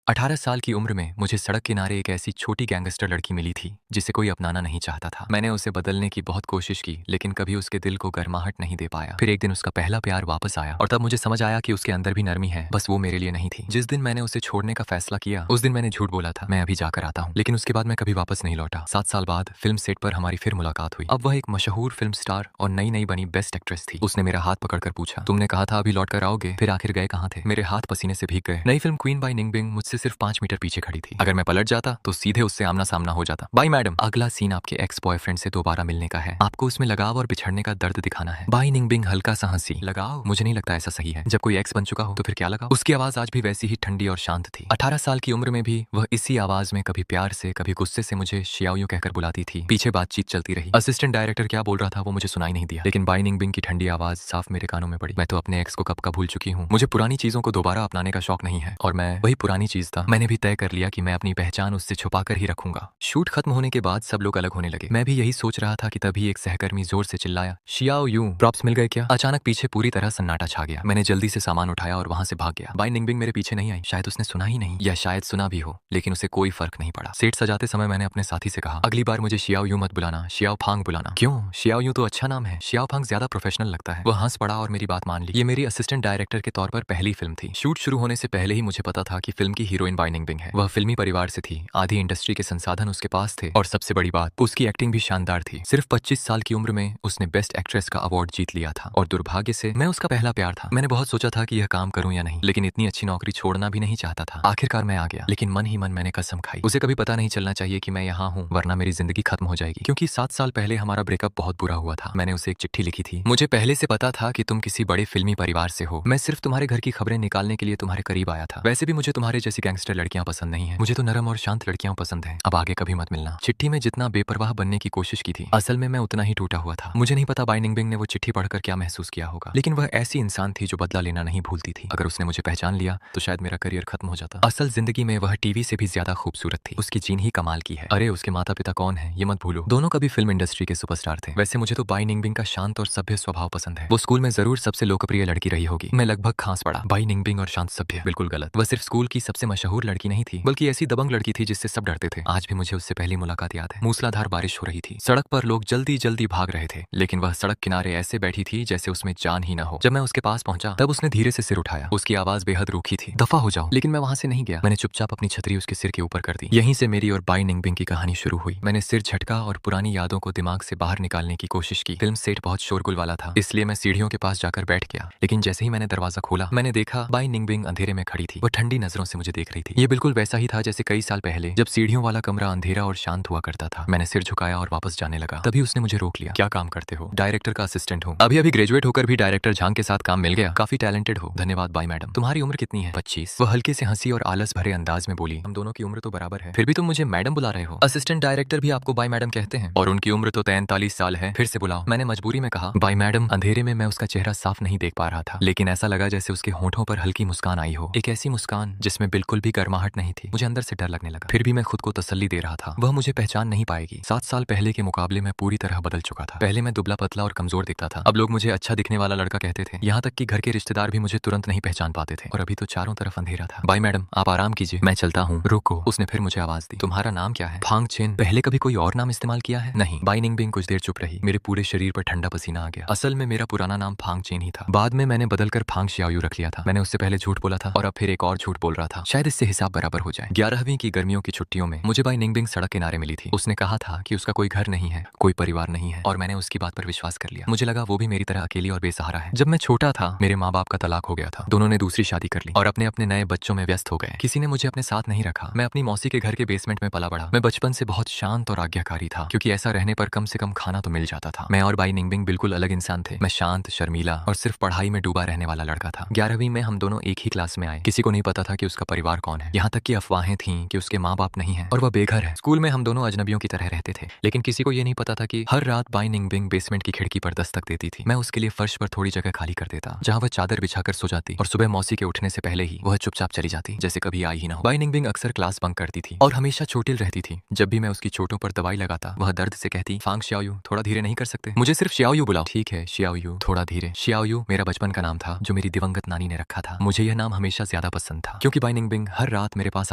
18 साल की उम्र में मुझे सड़क किनारे एक ऐसी छोटी गैंगस्टर लड़की मिली थी जिसे कोई अपनाना नहीं चाहता था। मैंने उसे बदलने की बहुत कोशिश की, लेकिन कभी उसके दिल को गर्माहट नहीं दे पाया। फिर एक दिन उसका पहला प्यार वापस आया और तब मुझे समझ आया कि उसके अंदर भी नरमी है, बस वो मेरे लिए नहीं थी। जिस दिन मैंने उसे छोड़ने का फैसला किया उस दिन मैंने झूठ बोला था, मैं अभी जाकर आता हूँ, लेकिन उसके बाद मैं कभी वापस नहीं लौटा। 7 साल बाद फिल्म सेट पर हमारी फिर मुलाकात हुई। अब वह एक मशहूर फिल्म स्टार और नई नई बनी बेस्ट एक्ट्रेस थी। उसने मेरा हाथ पकड़कर पूछा, तुमने कहा था अभी लौट कर आओगे, फिर आखिर गए कहाँ थे? मेरे हाथ पसीने से भीग गए। नई फिल्म क्वीन बाई निंगबिंग मुझसे सिर्फ 5 मीटर पीछे खड़ी थी। अगर मैं पलट जाता तो सीधे उससे आमना सामना हो जाता। Bye madam. अगला सीन आपके एक्स बॉयफ्रेंड से दोबारा मिलने का है। आपको उसमें लगाव और बिछड़ने का दर्द दिखाना है। बाय निंगबिंग हल्का सा हंसी। लगाव? मुझे नहीं लगता ऐसा सही है। जब कोई एक्स बन चुका हो तो फिर क्या लगाव? उसकी आवाज आज भी वैसी ही ठंडी और शांत थी। 18 साल की उम्र में भी वह इसी आवाज में कभी प्यार से कभी गुस्से से मुझे शियाओ कहकर बुलाती थी। पीछे बातचीत चलती रही। असिस्टेंट डायरेक्टर क्या बोल रहा था वो मुझे सुनाई नहीं दिया, लेकिन बाय निंगबिंग की ठंडी आवाज साफ मेरे कानों में पड़ी। मैं तो अपने एक्स को कब का भूल चुकी हूँ। मुझे पुरानी चीजों को दोबारा अपनाने का शौक नहीं है और मैं वही पुरानी चीज था। मैंने भी तय कर लिया कि मैं अपनी पहचान उससे छुपा कर ही रखूंगा। शूट खत्म होने के बाद सब लोग अलग होने लगे। मैं भी यही सोच रहा था कि तभी एक सहकर्मी जोर से चिल्लाया, शियाओ यू, प्रॉप्स मिल गए क्या? अचानक पीछे पूरी तरह सन्नाटा छा गया। मैंने जल्दी से सामान उठाया और वहां से भाग गया। बाय निंगबिंग मेरे पीछे नहीं आई। शायद उसने सुना ही नहीं, या शायद सुना भी हो लेकिन उसे कोई फर्क नहीं पड़ा। सेट सजाते समय मैंने अपने साथी से कहा, अगली बार मुझे शियाओ यू मत बुलाना, शियाओ फांग बुलाना। क्यों? शियाओ यू तो अच्छा नाम है, शियाओ फांग ज्यादा प्रोफेशनल लगता है। वह हंस पड़ा और मेरी बात मान ली। ये मेरी असिस्टेंट डायरेक्टर के तौर पर पहली फिल्म थी। शूट शुरू होने से पहले ही मुझे पता था कि फिल्म की हीरोइन बाय निंगबिंग है। वह फिल्मी परिवार से थी, आधी इंडस्ट्री के संसाधन उसके पास थे और सबसे बड़ी बात, उसकी एक्टिंग भी शानदार थी। सिर्फ 25 साल की उम्र में उसने बेस्ट एक्ट्रेस का अवार्ड जीत लिया था और दुर्भाग्य से मैं उसका पहला प्यार था। मैंने बहुत सोचा था कि यह काम करूं या नहीं, लेकिन इतनी अच्छी नौकरी छोड़ना भी नहीं चाहता था। आखिरकार मैं आ गया, लेकिन मन ही मन मैंने कसम खाई, उसे कभी पता नहीं चलना चाहिए कि मैं यहाँ हूँ, वरना मेरी जिंदगी खत्म हो जाएगी। क्योंकि 7 साल पहले हमारा ब्रेकअप बहुत बुरा हुआ था। मैंने उसे एक चिट्ठी लिखी थी, मुझे पहले से पता था कि तुम किसी बड़े फिल्मी परिवार से हो। मैं सिर्फ तुम्हारे घर की खबरें निकालने के लिए तुम्हारे करीब आया था। वैसे भी मुझे तुम्हारे जैसी गैंगस्टर लड़कियां पसंद नहीं है, मुझे तो नरम और शांत लड़कियां पसंद है। अब आगे कभी मत मिलना। चिट्ठी में जितना बेपरवाह बनने की कोशिश की थी, असल में मैं उतना ही टूटा हुआ था। मुझे नहीं पता बाय निंगबिंग ने वो चिट्ठी पढ़कर क्या महसूस किया होगा, लेकिन वह ऐसी इंसान थी जो बदला लेना नहीं भूलती थी। अगर उसने मुझे पहचान लिया तो शायद मेरा करियर खत्म हो जाता। असल जिंदगी में वह टीवी से भी ज्यादा खूबसूरत थी। उसकी जीन ही कमाल की है। अरे उसके माता पिता कौन है ये मत भूलो, दोनों कभी फिल्म इंडस्ट्री के सुपरस्टार थे। वैसे मुझे तो बाय निंगबिंग का शांत और सभ्य स्वभाव पसंद है। वो स्कूल में जरूर सबसे लोकप्रिय लड़की रही होगी। मैं लगभग खांस पड़ा। बाय निंगबिंग और शांत सभ्य, बिल्कुल गलत। वह सिर्फ स्कूल की सबसे मशहूर लड़की नहीं थी, बल्कि ऐसी दबंग लड़की थी जिससे सब डरते थे। आज भी मुझे उससे पहली मुलाकात याद है। मूसलाधार बारिश हो रही थी, सड़क पर लोग जल्दी जल्दी भाग रहे थे, लेकिन वह सड़क किनारे ऐसे बैठी थी जैसे उसमें जान ही ना हो। जब मैं उसके पास पहुंचा तब उसने धीरे से सिर उठाया। उसकी आवाज बेहद रूखी थी, दफा हो जाओ। लेकिन मैं वहां से नहीं गया। मैंने चुपचाप अपनी छतरी उसके सिर के ऊपर कर दी। यहीं से मेरी और बाय निंगबिंग की कहानी शुरू हुई। मैंने सिर झटका और पुरानी यादों को दिमाग से बाहर निकालने की कोशिश की। फिल्म सेट बहुत शोरगुल वाला था, इसलिए मैं सीढ़ियों के पास जाकर बैठ गया। लेकिन जैसे ही मैंने दरवाजा खोला मैंने देखा बाय निंगबिंग अंधेरे में खड़ी थी। वो ठंडी नजरों से मुझे देख रही थी। ये बिल्कुल वैसा ही था जैसे कई साल पहले जब सीढ़ियों वाला कमरा अंधेरा और शांत हुआ करता था। मैंने सिर झुकाया और वापस जाने लगा। तभी उसने मुझे रोक लिया। क्या काम करते हो? डायरेक्टर का असिस्टेंट हूँ। अभी अभी ग्रेजुएट होकर भी डायरेक्टर झांग के साथ काम मिल गया। काफी टैलेंटेड हो। धन्यवाद बाय मैडम। तुम्हारी उम्र कितनी है? 25। वो हल्के से हंसी और आलस भरे अंदाज में बोली, हम दोनों की उम्र तो बराबर है, फिर भी तुम मुझे मैडम बुला रहे हो। असिस्टेंट डायरेक्टर भी आपको बाय मैडम कहते हैं और उनकी उम्र तो 43 साल है। फिर से बुलाओ। मैंने मजबूरी में कहा बाय मैडम। अंधेरे में मैं उसका चेहरा साफ नहीं देख पा रहा था, लेकिन ऐसा लगा जैसे उसके होंठों पर हल्की मुस्कान आई हो। एक ऐसी मुस्कान जिसमें बिल्कुल भी गर्माहट नहीं थी। मुझे अंदर से डर लगने लगा, फिर भी मैं खुद को तसल्ली दे रहा था, वह मुझे पहचान नहीं पाएगी। 7 साल पहले के मुकाबले मैं पूरी तरह बदल चुका था। पहले मैं दुबला पतला और कमजोर दिखता था, अब लोग मुझे अच्छा दिखने वाला लड़का कहते थे। यहाँ तक कि घर के रिश्तेदार भी मुझे तुरंत नहीं पहचान पाते थे। और अभी तो चारों तरफ अंधेरा था। बाय मैडम आप आराम कीजिए, मैं चलता हूँ। रुको। उसने फिर मुझे आवाज दी, तुम्हारा नाम क्या है? फांग चेन। पहले कभी कोई और नाम इस्तेमाल किया है? नहीं। बाय निंगबिंग कुछ देर चुप रही। मेरे पूरे शरीर पर ठंडा पसीना आ गया। असल में मेरा पुराना नाम फांग चेन ही था, बाद में मैंने बदलकर फांग शियाओ रख लिया था। मैंने उससे पहले झूठ बोला था और अब फिर एक और झूठ बोल रहा था, शायद इससे हिसाब बराबर हो जाए। 11वीं की गर्मियों की छुट्टियों में मुझे बाय निंगबिंग सड़क किनारे मिली थी। उसने कहा था कि उसका कोई घर नहीं है, कोई परिवार नहीं है, और मैंने उसकी बात पर विश्वास कर लिया। मुझे लगा वो भी मेरी तरह अकेली और बेसहारा है। जब मैं छोटा था मेरे माँ बाप का तलाक हो गया था, दोनों ने दूसरी शादी कर ली और अपने अपने नए बच्चों में व्यस्त हो गए। किसी ने मुझे अपने साथ नहीं रखा। मैं अपनी मौसी के घर के बेसमेंट में पला बड़ा। मैं बचपन से बहुत शांत और आज्ञाकारी था, क्योंकि ऐसा रहने पर कम से कम खाना तो मिल जाता था। मैं और बाय निंगबिंग बिल्कुल अलग इंसान थे। मैं शांत, शर्मीला और सिर्फ पढ़ाई में डूबा रहने वाला लड़का था। 11वीं में हम दोनों एक ही क्लास में आए। किसी को नहीं पता था कि उसका परिवार कौन है, यहाँ तक कि अफवाहें थीं कि उसके माँ बाप नहीं है और वह बेघर है। स्कूल में हम दोनों अजनबियों की तरह रहते थे, लेकिन किसी को ये नहीं पता था कि हर रात बाय निंगबिंग बेसमेंट की खिड़की पर दस्तक देती थी। मैं उसके लिए फर्श पर थोड़ी जगह खाली कर देता, जहाँ वह चादर बिछाकर सो जाती, और सुबह मौसी के उठने से पहले ही वह चुपचाप चली जाती, जैसे कभी आई ही ना हो। बाय निंगबिंग अक्सर क्लास बंक करती थी और हमेशा चोटिल रहती थी। जब भी मैं उसकी चोटों पर दवाई लगाता वह दर्द से कहती, फांग शियाओ थोड़ा धीरे नहीं कर सकते? मुझे सिर्फ शियाओ बुलाओ। ठीक है शियाओ, थोड़ा धीरे। शियाओ मेरा बचपन का नाम था जो मेरी दिवंगत नानी ने रखा था। मुझे यह नाम हमेशा ज्यादा पसंद था, क्योंकि बाय निंगबिंग निंगबिंग हर रात मेरे पास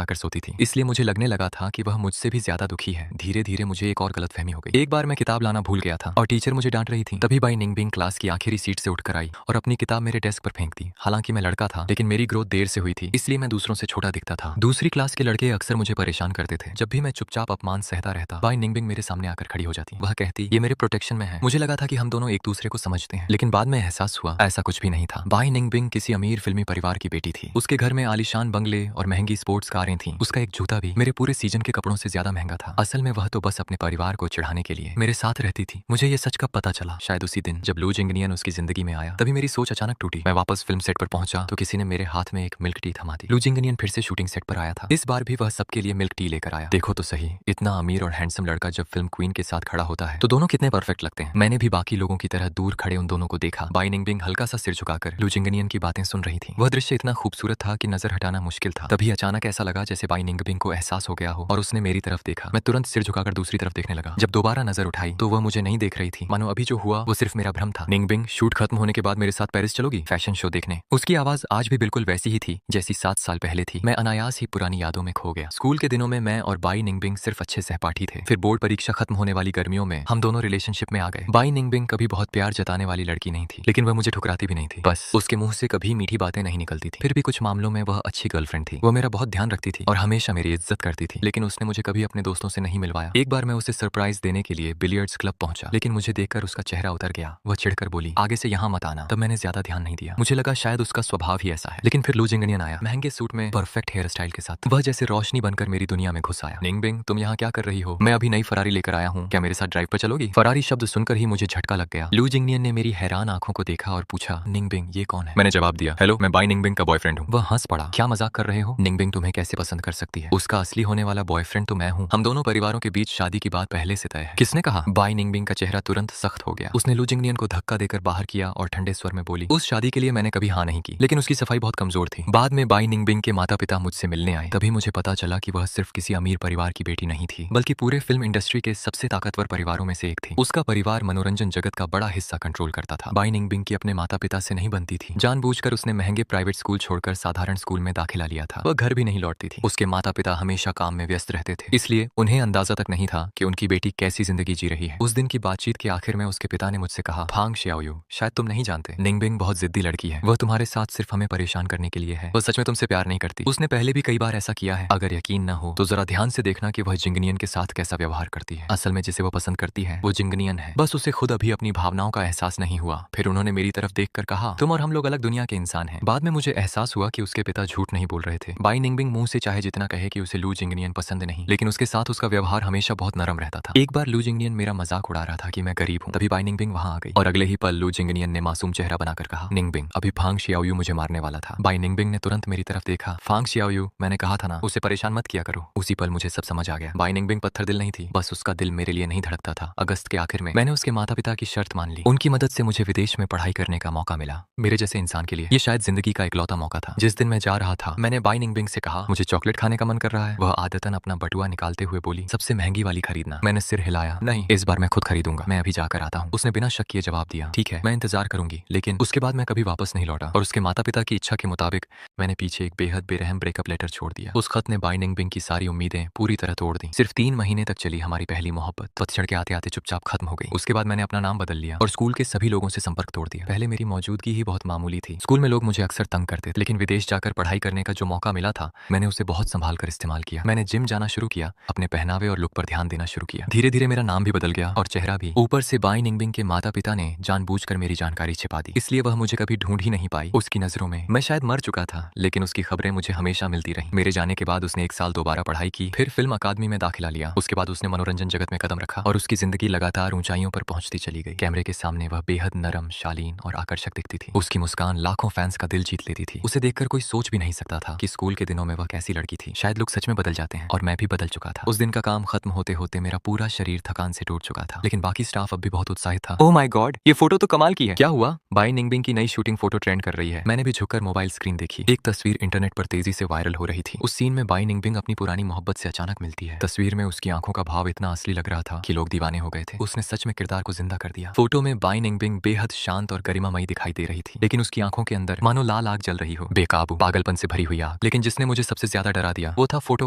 आकर सोती थी, इसलिए मुझे लगने लगा था कि वह मुझसे भी ज्यादा दुखी है। धीरे धीरे मुझे एक और गलतफहमी हो गई। एक बार मैं किताब लाना भूल गया था और टीचर मुझे डांट रही थी। तभी बाई निंगबिंग क्लास की आखिरी सीट से उठकर आई और अपनी किताब मेरे डेस्क पर फेंक दी। हालांकि मैं लड़का था, लेकिन मेरी ग्रोथ देर से हुई थी, इसलिए मैं दूसरों से छोटा दिखता था। दूसरी क्लास के लड़के अक्सर मुझे परेशान करते थे। जब भी मैं चुपचाप अपमान सहता रहता, बाई निंगबिंग मेरे सामने आकर खड़ी हो जाती। वह कहती, ये मेरे प्रोटेक्शन में है। मुझे लगा था कि हम दोनों एक दूसरे को समझते हैं, लेकिन बाद में एहसास हुआ ऐसा कुछ भी नहीं था। बाई निंगबिंग किसी अमीर फिल्मी परिवार की बेटी थी। उसके घर में आलीशान बंगले और महंगी स्पोर्ट्स कारें थीं। उसका एक जूता भी मेरे पूरे सीजन के कपड़ों से ज्यादा महंगा था। असल में वह तो बस अपने परिवार को चिढ़ाने के लिए मेरे साथ रहती थी। मुझे ये सच कब पता चला? शायद उसी दिन जब लू जिंगनियन उसकी जिंदगी में आया। तभी मेरी सोच अचानक टूटी। मैं वापस फिल्म सेट पर पहुंचा तो किसी ने मेरे हाथ में एक मिल्क टी थमा दी। लू जिंगनियन फिर से शूटिंग सेट पर आया था। इस बार भी वह सबके लिए मिल्क टी लेकर आया। देखो तो सही, इतना अमीर और हैंडसम लड़का जब फिल्म क्वीन के साथ खड़ा होता है तो दोनों कितने परफेक्ट लगते हैं। मैंने भी बाकी लोगों की तरह दूर खड़े उन दोनों को देखा। बाई निंगबिंग हल्का सा सिर झुकाकर लू जिंगनियन की बातें सुन रही थी। वह दृश्य इतना खूबसूरत था कि नजर हटाना मुश्किल था। तभी अचानक ऐसा लगा जैसे बाई निंगबिंग को एहसास हो गया हो और उसने मेरी तरफ देखा। मैं तुरंत सिर झुकाकर दूसरी तरफ देखने लगा। जब दोबारा नजर उठाई तो वह मुझे नहीं देख रही थी। मानो अभी जो हुआ वो सिर्फ मेरा भ्रम था। निंगबिंग, शूट खत्म होने के बाद मेरे साथ पेरिस चलोगी फैशन शो देखने? उसकी आवाज आज भी बिल्कुल वैसी ही थी जैसी 7 साल पहले थी। मैं अनायास ही पुरानी यादों में खो गया। स्कूल के दिनों में मैं और बाई निंगबिंग सिर्फ अच्छे सहपाठी थे। फिर बोर्ड परीक्षा खत्म होने वाली गर्मियों में हम दोनों रिलेशनशिप में आ गए। बाई निंगबिंग कभी बहुत प्यार जताने वाली लड़की नहीं थी, लेकिन वह मुझे ठुकराती भी नहीं थी। बस उसके मुंह से कभी मीठी बातें नहीं निकलती थी। फिर भी कुछ मामलों में वह अच्छी गर्लफ्रेंड थी। वह मेरा बहुत ध्यान रखती थी और हमेशा मेरी इज्जत करती थी। लेकिन उसने मुझे कभी अपने दोस्तों से नहीं मिलवाया। एक बार मैं उसे सरप्राइज देने के लिए बिलियर्ड्स क्लब पहुंचा, लेकिन मुझे देखकर उसका चेहरा उतर गया। वह चिढ़कर बोली, आगे से यहाँ मत आना। तब मैंने ज्यादा ध्यान नहीं दिया। मुझे लगा शायद उसका स्वभाव ही ऐसा है। लेकिन फिर लू जिंगनियन आया, महंगे सूट में, परफेक्ट हेयर स्टाइल के साथ। वह जैसे रोशनी बनकर मेरी दुनिया में घुस आया। निंगबिंग, तुम यहाँ क्या कर रही हो? मैं अभी नई फरारी लेकर आया हूँ, क्या मेरे साथ ड्राइव पर चलोगी? फरारी शब्द सुनकर ही मुझे झटका लग गया। लू जिंगनियन ने मेरी हैरान आंखों को देखा और पूछा, निंगबिंग ये कौन है? मैंने जवाब दिया, हेलो, मैं बाई निंगबिंग का बॉयफ्रेंड हूँ। वह हंस पड़ा, क्या मजाक कर रहे हो? निंगबिंग तुम्हें कैसे पसंद कर सकती है? उसका असली होने वाला बॉयफ्रेंड तो मैं हूँ। हम दोनों परिवारों के बीच शादी की बात पहले से तय है। किसने कहा? बाई निंगबिंग का चेहरा तुरंत सख्त हो गया। उसने लू जिंगनियन को धक्का देकर बाहर किया और ठंडे स्वर में बोली, उस शादी के लिए मैंने कभी हाँ नहीं की, लेकिन उसकी सफाई बहुत कमजोर थी। बाद में बाई निंगबिंग के माता पिता मुझसे मिलने आए। तभी मुझे पता चला कि वह सिर्फ किसी अमीर परिवार की बेटी नहीं थी, बल्कि पूरे फिल्म इंडस्ट्री के सबसे ताकतवर परिवारों में से एक थी। उसका परिवार मनोरंजन जगत का बड़ा हिस्सा कंट्रोल करता था। बाई निंगबिंग की अपने माता पिता से नहीं बनती थी। जानबूझकर उसने महंगे प्राइवेट स्कूल छोड़कर साधारण स्कूल में दाखिला लिया था। वह घर भी नहीं लौटती थी। उसके माता पिता हमेशा काम में व्यस्त रहते थे, इसलिए उन्हें अंदाजा तक नहीं था कि उनकी बेटी कैसी जिंदगी जी रही है। उस दिन की बातचीत के आखिर में उसके पिता ने मुझसे कहा, फांग शियाओयू, शायद तुम नहीं जानते, निंगबिंग बहुत जिद्दी लड़की है। वह तुम्हारे साथ सिर्फ हमें परेशान करने के लिए है। वह सच में तुमसे प्यार नहीं करती। उसने पहले भी कई बार ऐसा किया है। अगर यकीन न हो तो जरा ध्यान से देखना कि वह जिंगनियन के साथ कैसा व्यवहार करती है। असल में जिसे वह पसंद करती है वो जिंगनियन है। बस उसे खुद अभी अपनी भावनाओं का एहसास नहीं हुआ। फिर उन्होंने मेरी तरफ देखकर कहा, तुम और हम लोग अलग दुनिया के इंसान हैं। बाद में मुझे एहसास हुआ कि उसके पिता झूठ नहीं बोल रहे थे। बाई निंगबिंग मुंह से चाहे जितना कहे कि उसे लू जिंगनियन पसंद नहीं, लेकिन उसके साथ उसका व्यवहार हमेशा बहुत नरम रहता था। एक बार लू जिंगनियन मेरा मजाक उड़ा रहा था कि मैं गरीब हूँ। तभी बाई निंगबिंग वहां आ गई और अगले ही पल लू जिंगनियन ने मासूम चेहरा बनाकर कहा, निंगबिंग, अभी फांग शियाओयू मुझे मारने वाला था। बाई निंगबिंग ने तुरंत मेरी तरफ देखा, फांग शियाओयू, मैंने कहा था ना, उसे परेशान मत किया करो। उसी पल मुझे सब समझ आ गया। बाई निंगबिंग पत्थर दिल नहीं थी, बस उसका दिल मेरे लिए नहीं धड़कता था। अगस्त के आखिर में मैंने उसके माता पिता की शर्त मान ली। उनकी मदद से मुझे विदेश में पढ़ाई करने का मौका मिला। मेरे जैसे इंसान के लिए ये शायद जिंदगी का इकलौता मौका था। जिस दिन मैं जा रहा था मैंने बाई निंगबिंग से कहा, मुझे चॉकलेट खाने का मन कर रहा है। वह आदतन अपना बटुआ निकालते हुए बोली, सबसे महंगी वाली खरीदना। मैंने सिर हिलाया, नहीं, इस बार मैं खुद खरीदूंगा, मैं अभी जाकर आता हूँ। उसने बिना शक किए जवाब दिया, ठीक है, मैं इंतजार करूंगी। लेकिन उसके बाद मैं कभी वापस नहीं लौटा और उसके माता पिता की इच्छा के मुताबिक मैंने पीछे एक बेहद बेरहम ब्रेकअप लेटर छोड़ दिया। उस खत ने बाई निंगबिंग की सारी उम्मीदें पूरी तरह तोड़ दी। सिर्फ 3 महीने तक चली हमारी पहली मोहब्बत पतझड़ के आते आते चुपचाप खत्म हो गई। उसके बाद मैंने अपना नाम बदल लिया और स्कूल के सभी लोगों से संपर्क तोड़ दिया। पहले मेरी मौजूदगी ही बहुत मामूली थी। स्कूल में लोग मुझे अक्सर तंग करते थे, लेकिन विदेश जाकर पढ़ाई करने का जो मौका मिला था मैंने उसे बहुत संभाल कर इस्तेमाल किया। मैंने जिम जाना शुरू किया, अपने पहनावे और लुक पर ध्यान देना शुरू किया। धीरे धीरे मेरा नाम भी बदल गया और चेहरा भी। ऊपर से बाई निंगबिंग के माता पिता ने जानबूझकर मेरी जानकारी छिपा दी, इसलिए वह मुझे कभी ढूंढ ही नहीं पाई। उसकी नजरों में मैं शायद मर चुका था, लेकिन उसकी खबरें मुझे हमेशा मिलती रही। मेरे जाने के बाद उसने 1 साल दोबारा पढ़ाई की, फिर फिल्म अकादमी में दाखिला लिया। उसके बाद उसने मनोरंजन जगत में कदम रखा और उसकी जिंदगी लगातार ऊंचाइयों पर पहुंचती चली गई। कैमरे के सामने वह बेहद नरम, शालीन और आकर्षक दिखती थी। उसकी मुस्कान लाखों फैंस का दिल जीत लेती थी। उसे देखकर कोई सोच भी नहीं सकता था कि स्कूल के दिनों में वह कैसी लड़की थी। शायद लोग सच में बदल जाते हैं और मैं भी बदल चुका था। उस दिन का काम खत्म होते होते मेरा पूरा शरीर थकान से टूट चुका था, लेकिन बाकी स्टाफ अब भी बहुत उत्साहित था। ओह माय गॉड, ये फोटो तो कमाल की है। क्या हुआ? बाई निंगबिंग की नई शूटिंग फोटो ट्रेंड कर रही है। मैंने भी झुककर मोबाइल स्क्रीन देखी। एक तस्वीर इंटरनेट पर तेजी से वायरल हो रही थी। उस सीन में बाई निंगबिंग अपनी पुरानी मोहब्बत से अचानक मिलती है। तस्वीर में उसकी आंखों का भाव इतना असली लग रहा था कि लोग दीवाने हो गए थे। उसने सच में किरदार को जिंदा कर दिया। फोटो में बाई निंगबिंग बेहद शांत और गरिमामयी दिखाई दे रही थी, लेकिन उसकी आंखों के अंदर मानो लाल आग जल रही हो, बेकाबू पागलपन से भरी हुई आग। दाग। लेकिन जिसने मुझे सबसे ज्यादा डरा दिया वो था फोटो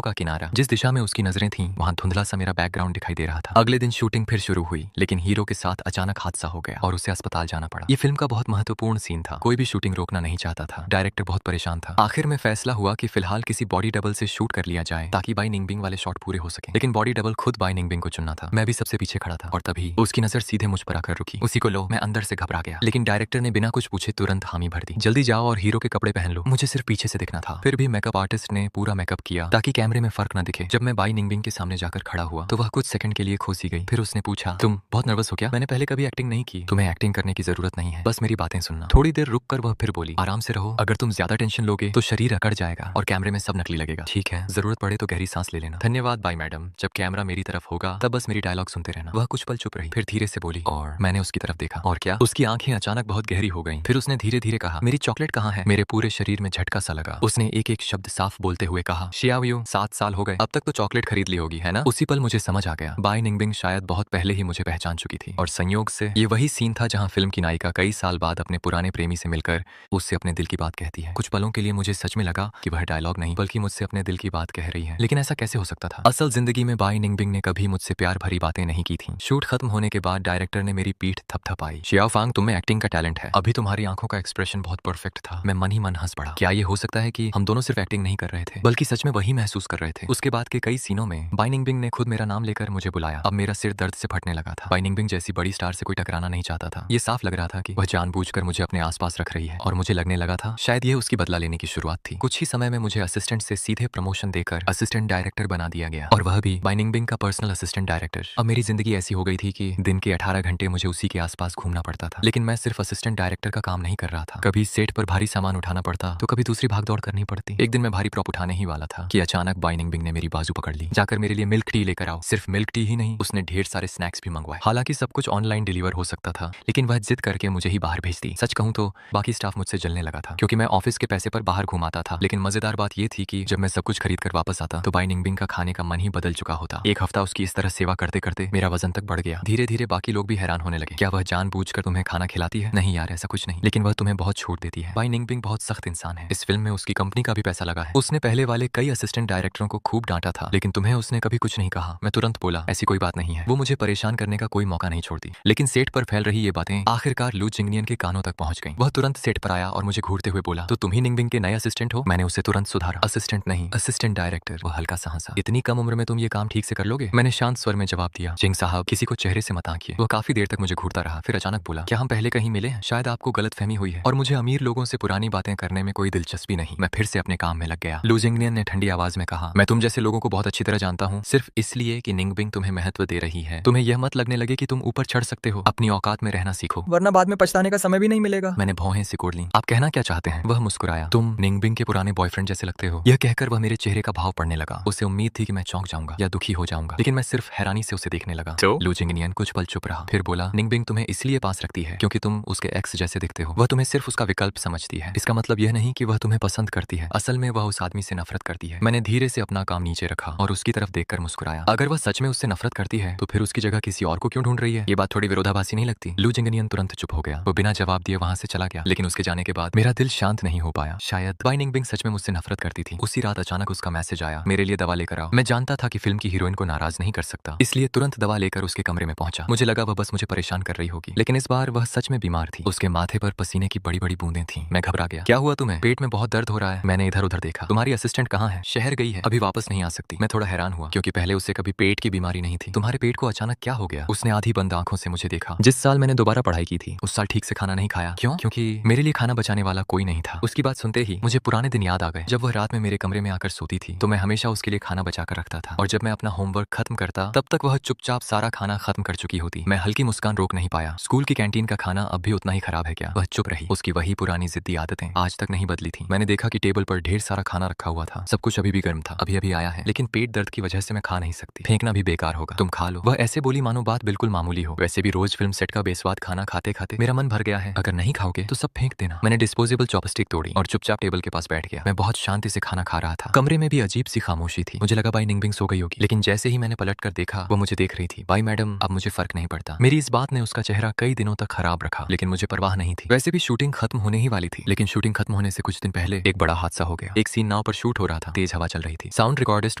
का किनारा। जिस दिशा में उसकी नजरें थीं वहां धुंधला सा मेरा बैकग्राउंड दिखाई दे रहा था। अगले दिन शूटिंग फिर शुरू हुई, लेकिन हीरो के साथ अचानक हादसा हो गया और उसे अस्पताल जाना पड़ा। ये फिल्म का बहुत महत्वपूर्ण सीन था। कोई भी शूटिंग रोकना नहीं चाहता था। डायरेक्टर बहुत परेशान था। आखिर में फैसला हुआ कि फिलहाल किसी बॉडी डबल से शूट कर लिया जाए ताकि बाई निंगबिंग वाले शॉट पूरे हो सके। लेकिन बॉडी डबल खुद बाई निंगबिंग को चुनना था। मैं भी सबसे पीछे खड़ा था और तभी उसकी नजर सीधे मुझ पर आकर रुकी। उसी को लो, मैं अंदर से घबरा गया, लेकिन डायरेक्टर ने बिना कुछ पूछे तुरंत हामी भर दी। जल्दी जाओ और हीरो के कपड़े पहन लो। मुझे सिर्फ पीछे से दिखना था। फिर भी मेकअप आर्टिस्ट ने पूरा मेकअप किया ताकि कैमरे में फर्क न दिखे। जब मैं बाई निंगबिंग के सामने जाकर खड़ा हुआ तो वह कुछ सेकंड के लिए खोसी गई। फिर उसने पूछा, तुम बहुत नर्वस हो क्या? मैंने पहले कभी एक्टिंग नहीं की। तुम्हें एक्टिंग करने की जरूरत नहीं है, बस मेरी बातें सुनना। थोड़ी देर रुक कर वह फिर बोली, आराम से रहो, अगर तुम ज्यादा टेंशन लोगे तो शरीर अकड़ जाएगा और कैमरे में सब नकली लगेगा। ठीक है, जरूरत पड़े तो गहरी सांस ले लेना। धन्यवाद बाई मैडम, जब कैमरा मेरी तरफ होगा तब बस मेरी डायलॉग सुनते रहना। वह कुछ पल चुप रही, फिर धीरे से बोली, और मैंने उसकी तरफ देखा। और क्या? उसकी आंखें अचानक बहुत गहरी हो गईं। फिर उसने धीरे धीरे कहा, मेरी चॉकलेट कहाँ है? मेरे पूरे शरीर में झटका सा लगा। उसने एक एक शब्द साफ बोलते हुए कहा, शियाओ, 7 साल हो गए, अब तक तो चॉकलेट खरीद ली होगी, है ना? उसी पल मुझे समझ आ गया, बाई निंगबिंग शायद बहुत पहले ही मुझे पहचान चुकी थी। और संयोग से ये वही सीन था जहाँ फिल्म की नायिका कई साल बाद अपने पुराने प्रेमी से मिलकर उससे अपने दिल की बात कहती है। कुछ पलों के लिए मुझे सच में लगा कि वह डायलॉग नहीं बल्कि मुझसे अपने दिल की बात कह रही है। लेकिन ऐसा कैसे हो सकता था? असल जिंदगी में बाई निंगबिंग ने कभी मुझसे प्यार भरी बातें नहीं की थी। शूट खत्म होने के बाद डायरेक्टर ने मेरी पीठ थपथपाई। शियाओफांग, तुम में एक्टिंग का टैलेंट है। अभी तुम्हारी आंखों का एक्सप्रेशन बहुत परफेक्ट था। मैं मन ही मन हंस पड़ा। क्या ये हो सकता है कि हम दोनों सिर्फ एक्टिंग नहीं कर रहे थे बल्कि सच में वही महसूस कर रहे थे? उसके बाद के कई सीनों में बाई निंगबिंग ने खुद मेरा नाम लेकर मुझे बुलाया। अब मेरा सिर दर्द से फटने लगा था। बाई निंगबिंग जैसी बड़ी स्टार से कोई टकराना नहीं चाहता था। ये साफ लग रहा था कि वह जानबूझकर मुझे अपने आसपास रख रही है और मुझे लगने लगा था शायद यह उसकी बदला लेने की शुरुआत थी। कुछ ही समय में मुझे असिस्टेंट से सीधे प्रमोशन देकर असिस्टेंट डायरेक्टर बना दिया गया, और वह भी बाई निंगबिंग का पर्सनल असिस्टेंट डायरेक्टर। अब मेरी जिंदगी ऐसी हो गई थी कि दिन के 18 घंटे मुझे उसी के आसपास घूमना पड़ता था। लेकिन मैं सिर्फ असिस्टेंट डायरेक्टर का काम नहीं कर रहा था। कभी सेट पर भारी सामान उठाना पड़ता तो कभी दूसरी भागदौड़ करनी पड़ती। एक दिन मैं भारी प्रॉप उठाने ही वाला था कि अचानक बाई निंगबिंग ने मेरी बाजू पकड़ ली। जाकर मेरे लिए मिल्क टी लेकर आओ। सिर्फ मिल्क टी ही नहीं, उसने ढेर सारे स्नैक्स भी मंगवाए। हालांकि सब कुछ ऑनलाइन डिलीवर हो सकता था, लेकिन वह जिद करके मुझे ही बाहर भेज दी। सच कहूं तो बाकी स्टाफ मुझसे जलने लगा था क्योंकि मैं ऑफिस के पैसे पर बाहर घुमाता था। लेकिन मजेदार बात यह थी कि जब मैं सब कुछ खरीद कर वापस आता तो बाई निंगबिंग का खाने का मन ही बदल चुका होता। एक हफ्ता उसकी इस तरह सेवा करते करते मेरा वजन तक बढ़ गया। धीरे धीरे बाकी लोग भी हैरान होने लगे। क्या वह जानबूझकर तुम्हें खाना खिलाती है? नहीं यार, ऐसा कुछ नहीं, लेकिन वह तुम्हें बहुत छूट देती है। बाई निंगबिंग बहुत सख्त इंसान है। इस फिल्म में उसकी कंपनी का भी पैसा लगा है। उसने पहले वाले कई असिस्टेंट डायरेक्टरों को खूब डांटा था, लेकिन तुम्हें उसने कभी कुछ नहीं कहा। मैं तुरंत बोला, ऐसी कोई बात नहीं है। वो मुझे परेशान करने का कोई मौका नहीं छोड़ती। लेकिन सेट पर फैल रही ये बातें आखिरकार लू जिंगनियन के कानों तक पहुंच गईं। वह तुरंत सेट पर आया और मुझे घूरते हुए बोला, तो तुम ही निंगबिंग के नए असिस्टेंट हो? मैंने उसे तुरंत सुधारा, असिस्टेंट नहीं, असिस्टेंट डायरेक्टर। वो हल्का सा हंसा, इतनी कम उम्र में तुम ये काम ठीक से कर लोगे? मैंने शांत स्वर में जवाब दिया, जिंग साहब, किसी को चेहरे से मत आंकिए। वह काफी देर तक मुझे घूरता रहा, फिर अचानक बोला, क्या हम पहले कहीं मिले हैं? शायद आपको गलतफहमी हुई है। और मुझे अमीर लोगों से पुरानी बातें करने में कोई दिलचस्पी नहीं। मैं फिर से अपने काम में लग गया। लू जिंगनियन ने ठंडी आवाज में कहा, मैं तुम जैसे लोगों को बहुत अच्छी तरह जानता हूँ, सिर्फ इसलिए कि निंगबिंग तुम्हें महत्व दे रही है। तुम्हें यह मत लगने लगे कि तुम ऊपर चढ़ सकते हो। अपनी औकात में रहना सीखो, वरना बाद में पछताने का समय भी नहीं मिलेगा। मैंने भौहें सिकोड़ ली। आप कहना क्या चाहते हैं? वह मुस्कुराया, तुम निंगबिंग के पुराने बॉयफ्रेंड जैसे लगते हो। यह कहकर वह मेरे चेहरे का भाव पढ़ने लगा। उसे उम्मीद थी कि मैं चौंक जाऊंगा या दुखी हो जाऊंगा, लेकिन मैं सिर्फ हैरानी से उसे देखने लगा। लू जिंगनियन कुछ पल चुप रहा, फिर बोला, निंगबिंग तुम्हें इसलिए पास रखती है क्योंकि तुम उसके एक्स जैसे दिखते हो। वह तुम्हें सिर्फ उसका विकल्प समझती है। इसका मतलब यह नहीं कि वह तुम्हें पसंद करती है। असल में वह उस आदमी से नफरत करती है। मैंने धीरे से अपना काम नीचे रखा और उसकी तरफ देखकर मुस्कुराया। अगर वह सच में उससे नफरत करती है तो फिर उसकी जगह किसी और को क्यों ढूंढ रही है? ये बात थोड़ी विरोधाभासी नहीं लगती? लू जिंगनियन तुरंत चुप हो गया। वो बिना जवाब दिए वहां से चला गया। लेकिन उसके जाने के बाद मेरा दिल शांत नहीं हो पाया। शायद बाई निंगबिंग सच में मुझसे नफरत करती थी। उसी रात अचानक उसका मैसेज आया, मेरे लिए दवा लेकर आओ। मैं जानता था कि फिल्म की हीरोइन को नाराज नहीं कर सकता, इसलिए तुरंत दवा लेकर उसके कमरे में पहुंचा। मुझे लगा वह बस मुझे परेशान कर रही होगी, लेकिन इस बार वह सच में बीमार थी। उसके माथे पर पसीने की बड़ी बड़ी बूंदें थीं। मैं घबरा गया। क्या हुआ तुम्हें? पेट में बहुत दर्द हो रहा है। मैंने इधर उधर देखा। तुम्हारी असिस्टेंट कहाँ है? शहर गई है, अभी वापस नहीं आ सकती। मैं थोड़ा हैरान हुआ क्योंकि पहले उसे कभी पेट की बीमारी नहीं थी। तुम्हारे पेट को अचानक क्या हो गया? उसने आधी बंद आंखों से मुझे देखा। जिस साल मैंने दोबारा पढ़ाई की थी उस साल ठीक से खाना नहीं खाया। क्यों? क्योंकि मेरे लिए खाना बचाने वाला कोई नहीं था। उसकी बात सुनते ही मुझे पुराने दिन याद आ गए। जब वह रात में मेरे कमरे में आकर सोती थी तो मैं हमेशा उसके लिए खाना बचा कर रखता था, और जब मैं अपना होमवर्क खत्म करता तब तक वह चुपचाप सारा खाना खत्म कर चुकी होती। मैं हल्की मुस्कान रोक नहीं पाया। स्कूल की कैंटीन का खाना अब भी उतना ही खराब है क्या? वह चुप रही। उसकी वही पुरानी जिद्दी आदतें आज तक नहीं बदली थी। मैंने देखा कि टेबल पर ढेर सारा खाना रखा हुआ था। सब कुछ अभी भी गर्म था, अभी अभी आया है, लेकिन पेट दर्द की वजह से मैं खा नहीं सकती। फेंकना भी बेकार होगा, तुम खा लो। वह ऐसे बोली मानो बात बिल्कुल मामूली हो। वैसे भी रोज फिल्म सेट का बेस्वाद खाना खाते खाते मेरा मन भर गया है। अगर नहीं खाओगे तो सब फेंक देना। मैंने डिस्पोजेबल चॉपस्टिक तोड़ी और चुपचाप टेबल के पास बैठ गया। मैं बहुत शांति से खाना खा रहा था। कमरे में भी अजीब सी खामोशी थी। मुझे लगा बाई निंगबिंग सो गई होगी, लेकिन जैसे ही मैंने पलट कर देखा वो मुझे देख रही थी। बाई मैडम, अब मुझे फर्क नहीं पड़ता। मेरी इस बात ने उसका चेहरा कई दिनों तक खराब रखा, लेकिन मुझे परवाह नहीं थी। वैसे भी शूटिंग खत्म होने ही वाली थी, लेकिन शूटिंग खत्म होने से कुछ दिन पहले एक बड़ा हादसा हादसा हो गया। एक सीन नाव पर शूट हो रहा था, तेज हवा चल रही थी। साउंड रिकॉर्डिस्ट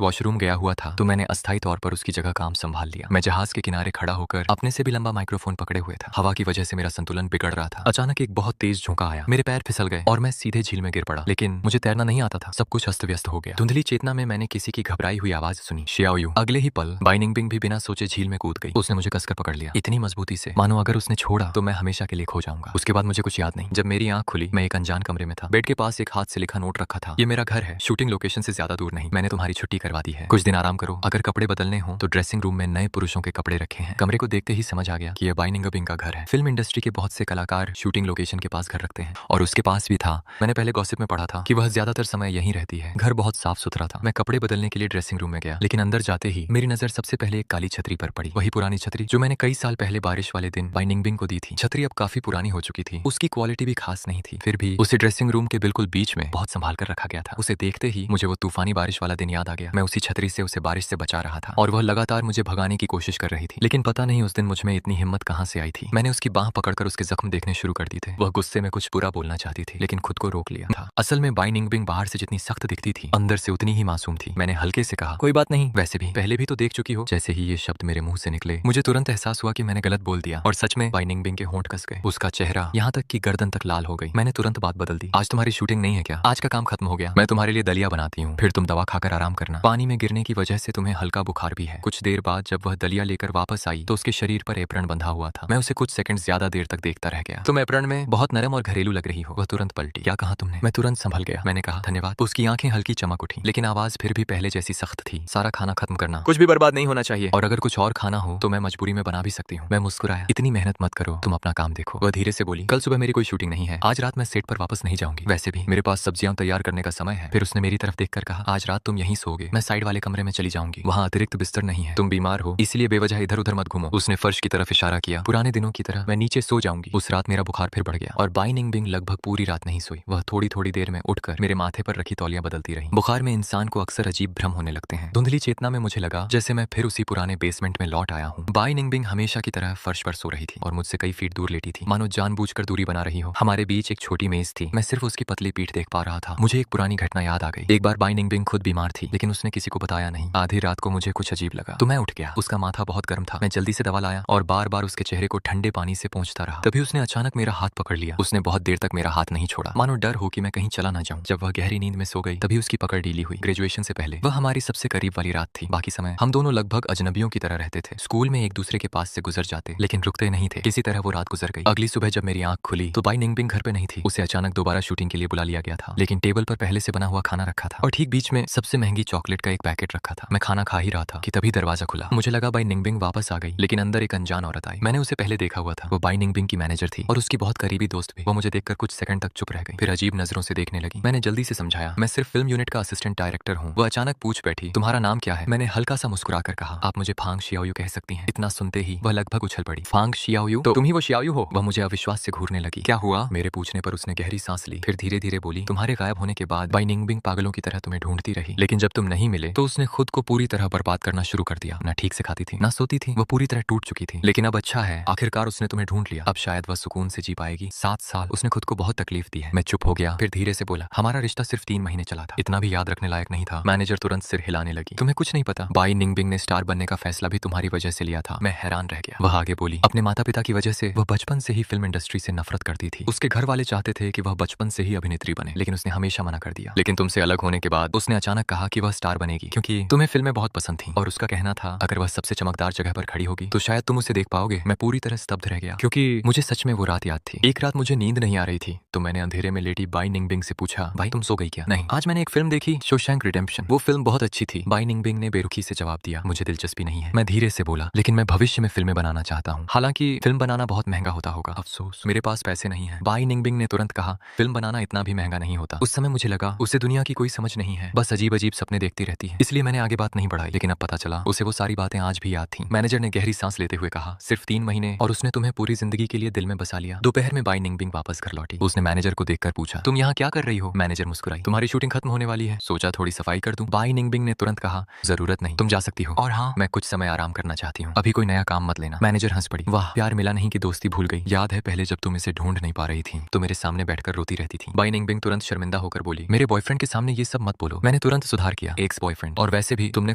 वॉशरूम गया हुआ था तो मैंने अस्थायी तौर पर उसकी जगह काम संभाल लिया। मैं जहाज के किनारे खड़ा होकर अपने से भी लंबा माइक्रोफोन पकड़े हुए था। हवा की वजह से मेरा संतुलन बिगड़ रहा था। अचानक एक बहुत तेज झोंका आया, मेरे पैर फिसल गए और मैं सीधे झील में गिर पड़ा। लेकिन मुझे तैरना नहीं आता था, सब कुछ अस्त व्यस्त हो गया। धुंधली चेतना में मैंने किसी की घबराई हुई आवाज सुनी, शियाओयू। अगले ही पल बाई निंगबिंग भी बिना सोचे झील में कूद गई। उसने मुझे कसकर पकड़ लिया, इतनी मजबूती से मानो अगर उसने छोड़ा तो मैं हमेशा के लिए खो जाऊंगा। उसके बाद मुझे कुछ याद नहीं। जब मेरी आंख खुली मैं एक अनजान कमरे में था। बेड के पास एक हाथ से लिखा नोट रखा था, ये मेरा घर है, शूटिंग लोकेशन से ज्यादा दूर नहीं। मैंने तुम्हारी छुट्टी करवा दी है, कुछ दिन आराम करो। अगर कपड़े बदलने हो तो ड्रेसिंग रूम में नए पुरुषों के कपड़े रखे हैं। कमरे को देखते ही समझ आ गया कि यह बाई निंगबिंग का घर है। फिल्म इंडस्ट्री के बहुत से कलाकार शूटिंग लोकेशन के पास घर रखते हैं और उसके पास भी था। मैंने पहले गॉसिप में पढ़ा था कि वह ज्यादातर समय यहीं रहती है। घर बहुत साफ सुथरा था। मैं कपड़े बदलने के लिए ड्रेसिंग रूम में गया, लेकिन अंदर जाते ही मेरी नजर सबसे पहले एक काली छतरी पर पड़ी। वही पुरानी छतरी जो मैंने कई साल पहले बारिश वाले दिन बाई निंगबिंग को दी थी। छतरी अब काफी पुरानी हो चुकी थी, उसकी क्वालिटी भी खास नहीं थी, फिर भी उसे ड्रेसिंग रूम के बिल्कुल बीच में बहुत संभाल कर रखा गया था। उसे देखते ही मुझे वो तूफानी बारिश वाला दिन याद आ गया। मैं उसी छतरी से उसे बारिश से बचा रहा था और वह लगातार मुझे भगाने की कोशिश कर रही थी। लेकिन पता नहीं उस दिन मुझ में इतनी हिम्मत कहां से आई थी। मैंने उसकी बाह पकड़कर उसके जख्म देखने शुरू कर दिए थे। वह गुस्से में कुछ बुरा बोलना चाहती थी लेकिन खुद को रोक लिया था। असल में बाई निंगबिंग बाहर से जितनी सख्त दिखती थी अंदर से उतनी ही मासूम थी। मैंने हल्के से कहा, कोई बात नहीं, वैसे भी पहले भी तो देख चुकी हो। जैसे ही ये शब्द मेरे मुंह से निकले मुझे तुरंत एहसास हुआ कि मैंने गलत बोल दिया और सच में बाई निंगबिंग के होंठ कस गए। उसका चेहरा यहाँ तक कि गर्दन तक लाल हो गई। मैंने तुरंत बात बदल दी, आज तुम्हारी शूटिंग नहीं है क्या? आज का काम खत्म हो गया, मैं तुम्हारे लिए दलिया बनाती हूँ, फिर तुम दवा खाकर आराम करना। पानी में गिरने की वजह से तुम्हें हल्का बुखार भी है। कुछ देर बाद जब वह दलिया लेकर वापस आई तो उसके शरीर पर एप्रन बंधा हुआ था। मैं उसे कुछ सेकंड ज्यादा देर तक देखता रह गया। तुम एप्रन में बहुत नरम और घरेलू लग रही हो। वह तुरंत पलटी, क्या कहा तुमने? मैं तुरंत संभल गया। मैंने कहा, धन्यवाद। उसकी आंखें हल्की चमक उठी लेकिन आवाज फिर भी पहले जैसी सख्त थी। सारा खाना खत्म करना, कुछ भी बर्बाद नहीं होना चाहिए, और अगर कुछ और खाना हो तो मैं मजबूरी में बना भी सकती हूँ। मैं मुस्कुराया, इतनी मेहनत मत करो, तुम अपना काम देखो। वह धीरे से बोली, कल सुबह मेरी कोई शूटिंग नहीं है, आज रात मैं सेट पर वापस नहीं जाऊंगी। वैसे भी मेरे पास सब्जियां तैयार करने का समय है। फिर उसने मेरी तरफ देखकर कहा, आज रात तुम यहीं सोओगे, मैं साइड वाले कमरे में चली जाऊंगी, वहाँ अतिरिक्त बिस्तर नहीं है। तुम बीमार हो इसलिए बेवजह इधर उधर मत घूमो। उसने फर्श की तरफ इशारा किया। पुराने दिनों की तरह मैं नीचे सो जाऊंगी। उस रात मेरा बुखार फिर बढ़ गया और बाई निंगबिंग लगभग पूरी रात नहीं सोई। वह थोड़ी थोड़ी देर में उठकर मेरे माथे पर रखी तौलियां बदलती रही। बुखार में इंसान को अक्सर अजीब भ्रम होने लगते हैं। धुंधली चेतना में मुझे लगा जैसे मैं फिर उसी पुराने बेसमेंट में लौट आया हूँ। बाई निंगबिंग हमेशा की तरह फर्श पर सो रही थी और मुझसे कई फीट दूर लेटी थी, मानो जानबूझकर दूरी बना रही हो। हमारे बीच एक छोटी मेज थी, मैं सिर्फ उसकी पतली पीठ देख पा रहा था। मुझे एक पुरानी घटना याद आ गई। एक बार बाई निंगबिंग खुद बीमार थी लेकिन उसने किसी को बताया नहीं। आधी रात को मुझे कुछ अजीब लगा तो मैं उठ गया। उसका माथा बहुत गर्म था। मैं जल्दी से दवा लाया और बार बार उसके चेहरे को ठंडे पानी से पोंछता रहा। तभी उसने अचानक मेरा हाथ पकड़ लिया। उसने बहुत देर तक मेरा हाथ नहीं छोड़ा, मानो डर हो कि मैं कहीं चला ना जाऊं। जब वह गहरी नींद में सो गई तभी उसकी पकड़ ढीली हुई। ग्रेजुएशन से पहले वह हमारी सबसे करीब वाली रात थी। बाकी समय हम दोनों लगभग अजनबियों की तरह रहते थे। स्कूल में एक दूसरे के पास से गुजर जाते लेकिन रुकते नहीं थे। किसी तरह वो रात गुजर गई। अगली सुबह जब मेरी आंख खुली तो बाई निंगबिंग घर पे नहीं थी। उसे अचानक दोबारा शूटिंग के लिए बुला लिया गया था, लेकिन टेबल पर पहले से बना हुआ खाना रखा था और ठीक बीच में सबसे महंगी चॉकलेट का एक पैकेट रखा था। मैं खाना खा ही रहा था कि तभी दरवाजा खुला। मुझे लगा बाई निंगबिंग वापस आ गई, लेकिन अंदर एक अनजान औरत आई। मैंने उसे पहले देखा हुआ था। वो बाई निंगबिंग की मैनेजर थी और उसकी बहुत करीबी दोस्त भी। वो मुझे देखकर कुछ सेकंड तक चुप रह गई, फिर अजीब नजरों से देखने लगी। मैंने जल्दी से समझाया, मैं सिर्फ फिल्म यूनिट का असिस्टेंट डायरेक्टर हूँ। वो अचानक पूछ बैठी, तुम्हारा नाम क्या है? मैंने हल्का सा मुस्कुराकर कहा, आप मुझे फांग शियाओयू कह सकती हैं। इतना सुनते ही वह लगभग उछल पड़ी। फांग शियाओयू? तो तुम ही वो शियाओयू हो? वह मुझे अविश्वास से घूरने लगी। क्या हुआ? मेरे पूछने पर उसने गहरी सांस ली, फिर धीरे धीरे बोली, तुम्हारे गायब होने के बाद बाई निंगबिंग पागलों की तरह तुम्हें ढूंढती रही, लेकिन जब तुम नहीं मिले तो उसने खुद को पूरी तरह बर्बाद करना शुरू कर दिया। ना ठीक से खाती थी ना सोती थी, वो पूरी तरह टूट चुकी थी। लेकिन अब अच्छा है, आखिरकार उसने तुम्हें ढूंढ लिया। अब शायद वह सुकून से जी पाएगी। 7 साल उसने खुद को बहुत तकलीफ दी है। मैं चुप हो गया, फिर धीरे से बोला, हमारा रिश्ता सिर्फ 3 महीने चला था, इतना भी याद रखने लायक नहीं था। मैनेजर तुरंत सिर हिलाने लगी। तुम्हें कुछ नहीं पता, बाई निंगबिंग ने स्टार बनने का फैसला भी तुम्हारी वजह से लिया था। मैं हैरान रह गया। वह आगे बोली, अपने माता पिता की वजह से वह बचपन से ही फिल्म इंडस्ट्री से नफरत करती थी। उसके घर वाले चाहते थे कि वह बचपन से ही अभिनेत्री बने, लेकिन उसने हमेशा मना कर दिया। लेकिन तुमसे अलग होने के बाद उसने अचानक कहा कि वह स्टार बनेगी क्योंकि तुम्हें फिल्में बहुत पसंद थी और उसका कहना था अगर वह सबसे चमकदार जगह पर खड़ी होगी तो शायद तुम उसे देख पाओगे। मैं पूरी तरह स्तब्ध रह गया क्योंकि मुझे सच में वो रात याद थी। एक रात मुझे नींद नहीं आ रही थी तो मैंने अंधेरे में लेटी बाई निंगबिंग से पूछा, भाई तुम सो गई क्या? नहीं, आज मैंने एक फिल्म देखी, शोशैंक रिडेम्पशन, वो फिल्म बहुत अच्छी थी। बाई निंगबिंग ने बेरुखी से जवाब दिया, मुझे दिलचस्पी नहीं है। मैं धीरे से बोला, लेकिन मैं भविष्य में फिल्में बनाना चाहता हूँ, हालांकि फिल्म बनाना बहुत महंगा होता होगा, अफसोस मेरे पास पैसे नहीं है। बाई निंगबिंग ने तुरंत कहा, फिल्म बनाना इतना भी महंगा नहीं होता। उस समय मुझे लगा उसे दुनिया की कोई समझ नहीं है, बस अजीब अजीब सपने देखती रहती है, इसलिए मैंने आगे बात नहीं बढ़ाई। लेकिन अब पता चला उसे वो सारी बातें आज भी याद थी। मैनेजर ने गहरी सांस लेते हुए कहा, सिर्फ 3 महीने और उसने तुम्हें पूरी जिंदगी के लिए दिल में बसा लिया। दोपहर में बाई निंगबिंग वापस घर लौटी। उसने मैनेजर को देखकर पूछा, तुम यहाँ क्या कर रही हो? मैनेजर मुस्कुराई, तुम्हारी शूटिंग खत्म होने वाली है, सोचा थोड़ी सफाई कर दूं। बाई निंगबिंग ने तुरंत कहा, जरूरत नहीं, तुम जा सकती हो, और हाँ मैं कुछ समय आराम करना चाहती हूँ, अभी कोई नया काम मत लेना। मैनेजर हंस पड़ी, वाह, प्यार मिला नहीं कि दोस्ती भूल गई। याद है पहले जब तुम इसे ढूंढ नहीं पा रही थी तो मेरे सामने बैठकर रोती रहती थी। बाई निंगबिंग तुरंत शर्मिंदा होकर बोली, मेरे बॉयफ्रेंड के सामने ये सब मत बोलो। मैंने तुरंत सुधार किया, एक्स बॉयफ्रेंड, और वैसे भी तुमने